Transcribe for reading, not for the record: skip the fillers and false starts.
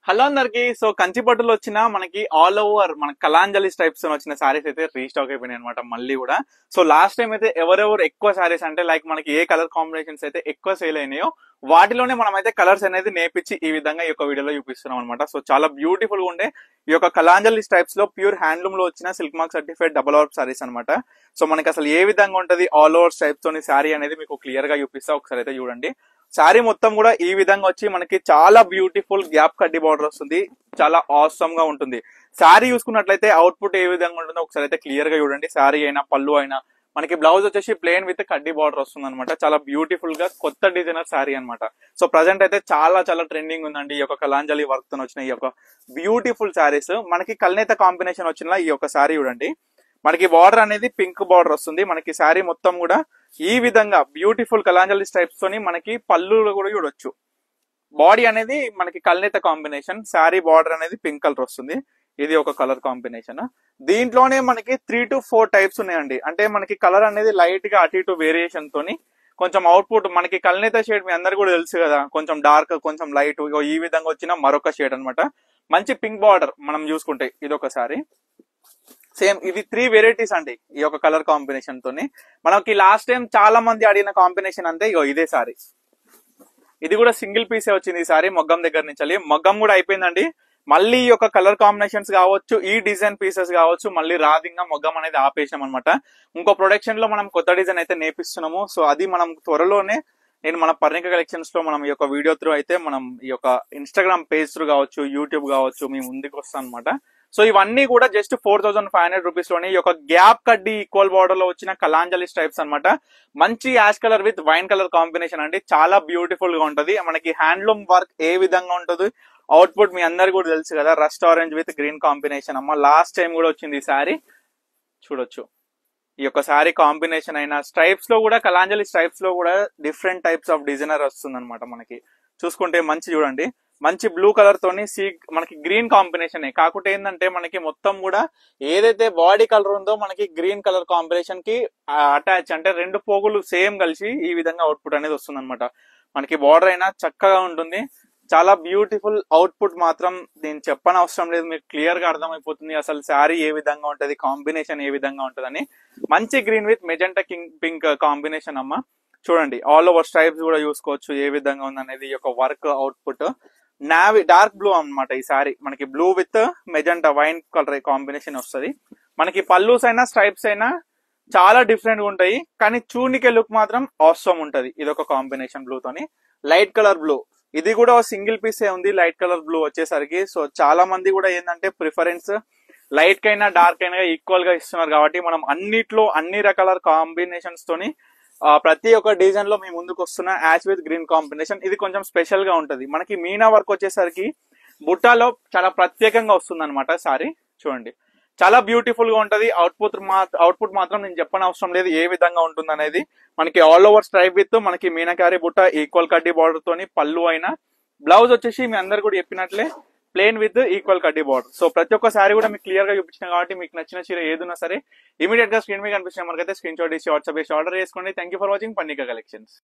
Hello అందరికి. So కంచిపట్టులో వచ్చిన మనకి ఆల్ ఓవర్ మన కలాంజలి టైప్స్ వచ్చిన సారీస్ అయితే రీస్టాక్ అయిపోయినాయి అనమాట మళ్ళీ కూడా. సో లాస్ట్ టైం అయితే ఎవరెవరు ఎక్కువ సారీస్ అంటే లైక్ మనకి ఏ కలర్ కాంబినేషన్స్ అయితే ఎక్కువ సేల్ అయినాయో వాటిలోనే మనం అయితే కలర్స్ అనేది నేర్పించి ఈ విధంగా ఈ యొక్క వీడియోలో చూపిస్తున్నాం అనమాట. సో చాలా బ్యూటిఫుల్ గా ఉండే ఈ యొక్క కలాంజలి టైప్స్ లో ప్యూర్ హ్యాండ్లూమ్ లో వచ్చిన silk mark certified double over saris అనమాట. సో మనకి అసలు ఏ విధంగా ఉంటది ఆల్ ఓవర్ టైప్స్ తోని సారీ అనేది మీకు క్లియర్ గా చూపిస్తా, ఒకసారి అయితే చూడండి. శారీ మొత్తం కూడా ఈ విధంగా వచ్చి మనకి చాలా బ్యూటిఫుల్ గ్యాప్ కడ్డీ బార్డర్ వస్తుంది, చాలా ఆసమ్ గా ఉంటుంది. శారీ చూసుకున్నట్లయితే అవుట్పుట్ ఏ విధంగా ఉంటుందో ఒకసారి అయితే క్లియర్ గా చూడండి. శారీ అయినా పళ్ళు అయినా మనకి బ్లౌజ్ వచ్చేసి ప్లేన్ విత్ కడ్డీ బార్డర్ వస్తుంది అనమాట. చాలా బ్యూటిఫుల్ గా కొత్త డిజైనర్ శారీ అనమాట. సో ప్రజెంట్ అయితే చాలా చాలా ట్రెండింగ్ ఉందండి ఈ యొక్క కలాంజలి వర్క్ తో వచ్చిన ఈ యొక్క బ్యూటిఫుల్ శారీస్. మనకి కల్నేత కాంబినేషన్ వచ్చిన ఈ యొక్క శారీ చూడండి, మనకి బార్డర్ అనేది పింక్ బార్డర్ వస్తుంది. మనకి శారీ మొత్తం కూడా ఈ విధంగా బ్యూటిఫుల్ కలాంజలి టైప్స్ తోని మనకి పళ్ళులో కూడా చూడొచ్చు. బాడీ అనేది మనకి కల్నేత కాంబినేషన్, శారీ బార్డర్ అనేది పింక్ కలర్ వస్తుంది. ఇది ఒక కలర్ కాంబినేషన్. దీంట్లోనే మనకి 3 to 4 టైప్స్ ఉన్నాయండి. అంటే మనకి కలర్ అనేది లైట్ గా అటు ఇటు వేరియేషన్ తోని కొంచెం అవుట్పుట్ మనకి కల్నేత షేడ్ మీ అందరు కూడా తెలుసు కదా, కొంచెం డార్క్ కొంచెం లైట్ ఈ విధంగా వచ్చిన మరొక షేడ్ అనమాట. మంచి పింక్ బార్డర్ మనం చూసుకుంటే ఇది ఒకసారి సేమ్ ఇది 3 వెరైటీస్ అండి ఈ యొక్క కలర్ కాంబినేషన్ తోని. మనకి లాస్ట్ టైం చాలా మంది అడిగిన కాంబినేషన్ అంతే ఇగో ఇదే సారీ. ఇది కూడా సింగిల్ పీసే వచ్చింది ఈ సారీ మొగ్గం దగ్గర నుంచి. మొగ్గం కూడా అయిపోయిందండి. మళ్ళీ ఈ యొక్క కలర్ కాంబినేషన్స్ కావచ్చు, ఈ డిజైన్ పీసెస్ కావచ్చు, మళ్ళీ రాదింగా మొగ్గం అనేది ఆపేసినాం అనమాట. ఇంకో ప్రొడక్షన్ లో మనం కొత్త డిజైన్ అయితే నేర్పిస్తున్నాము. సో అది మనం త్వరలోనే నేను మన పర్ణిక కలెక్షన్స్ లో మనం ఈ యొక్క వీడియో త్రూ అయితే మనం ఈ యొక్క ఇన్స్టాగ్రామ్ పేజ్ త్రూ కావచ్చు, యూట్యూబ్ కావచ్చు మీ ముందుకు వస్తాం అనమాట. సో ఇవన్నీ కూడా జస్ట్ 4500 రూపీస్ లోనే ఈ యొక్క గ్యాప్ కడ్డీ ఈక్వల్ బార్డర్ లో వచ్చిన కలాంజలి టైప్స్ అనమాట. మంచి ash colour with wine colour combination అండి, చాలా బ్యూటిఫుల్ గా ఉంటది. మనకి హ్యాండ్లూమ్ వర్క్ ఏ విధంగా ఉంటుంది అవుట్పుట్ మీ అందరు కూడా తెలుసు కదా, rust orange with green combination అమ్మ. లాస్ట్ టైం కూడా వచ్చింది ఈ శారీ చూడొచ్చు. ఈ యొక్క శారీ కాంబినేషన్ అయినా స్ట్రైప్స్ లో కూడా కలాంజలి స్ట్రైప్స్ లో కూడా డిఫరెంట్ టైప్స్ ఆఫ్ డిజైనర్ వస్తుంది అనమాట. మనకి చూసుకుంటే మంచి చూడండి, మంచి బ్లూ కలర్ తోని మనకి గ్రీన్ కాంబినేషన్ కాకుంటే ఏంటంటే మనకి మొత్తం కూడా ఏదైతే బాడీ కలర్ ఉందో మనకి గ్రీన్ కలర్ కాంబినేషన్ కి అటాచ్ అంటే 2 పోగులు సేమ్ కలిసి ఈ విధంగా అవుట్పుట్ అనేది వస్తుంది అనమాట. మనకి బార్డర్ అయినా చక్కగా ఉంటుంది, చాలా బ్యూటిఫుల్ అవుట్పుట్. మాత్రం నేను చెప్పని అవసరం లేదు, మీకు క్లియర్ గా అర్థమైపోతుంది అసలు శారీ ఏ విధంగా ఉంటది, కాంబినేషన్ ఏ విధంగా ఉంటదని. మంచి green with magenta pink combination అమ్మ. చూడండి ఆల్ ఓవర్ స్ట్రైప్స్ కూడా చూసుకోవచ్చు ఏ విధంగా ఉంది అనేది. ఈ యొక్క work output navy dark blue అనమాట ఈ సారీ. మనకి blue with magenta wine colour combination వస్తుంది. మనకి పల్లూస్ అయినా స్ట్రైప్స్ అయినా చాలా డిఫరెంట్ గా ఉంటాయి, కానీ చూనికే లుక్ మాత్రం ఆసమ్ ఉంటది. ఇది ఒక కాంబినేషన్ బ్లూ తోని లైట్ కలర్ బ్లూ. ఇది కూడా సింగిల్ పీసే ఉంది లైట్ కలర్ బ్లూ వచ్చేసరికి. సో చాలా మంది కూడా ఏంటంటే ప్రిఫరెన్స్ లైట్ కైనా డార్క్ అయినా ఈక్వల్ గా ఇస్తున్నారు కాబట్టి మనం అన్నిట్లో అన్ని రకాల కాంబినేషన్స్ తోని ప్రతి ఒక్క డిజైన్ లో మేము ముందుకు వస్తున్న యాష్ విత్ గ్రీన్ కాంబినేషన్. ఇది కొంచెం స్పెషల్ గా ఉంటది. మనకి మీనా వర్క్ వచ్చేసరికి బుట్టాలో చాలా ప్రత్యేకంగా వస్తుంది అనమాట సారీ. చూడండి చాలా బ్యూటిఫుల్ గా ఉంటది. అవుట్పుట్ మాత్రం నేను చెప్పని అవసరం లేదు ఏ విధంగా ఉంటుంది అనేది. మనకి ఆల్ ఓవర్ స్ట్రైప్ విత్ మనకి మీనాకారి బుట్ట ఈక్వల్ కడ్డీ బార్డర్ తోని పళ్ళు అయినా, బ్లౌజ్ వచ్చేసి మీ అందరు కూడా చెప్పినట్లే ప్లేన్ విత్ ఈక్వల్ కడ్డీ బార్డర్. సో ప్రతి ఒక్క సారీ కూడా మీకు క్లియర్ గా చూపించిన కాబట్టి మీకు నచ్చిన చీర ఏదున్నా సరే ఇమీడియట్ గా స్క్రీన్ మీద కనిపించిన మనకైతే స్క్రీన్ షాట్ ఇచ్చి వాట్సాప్ చేసి ఆర్డర్ చేసుకోండి. Thank you for watching Parnika collections.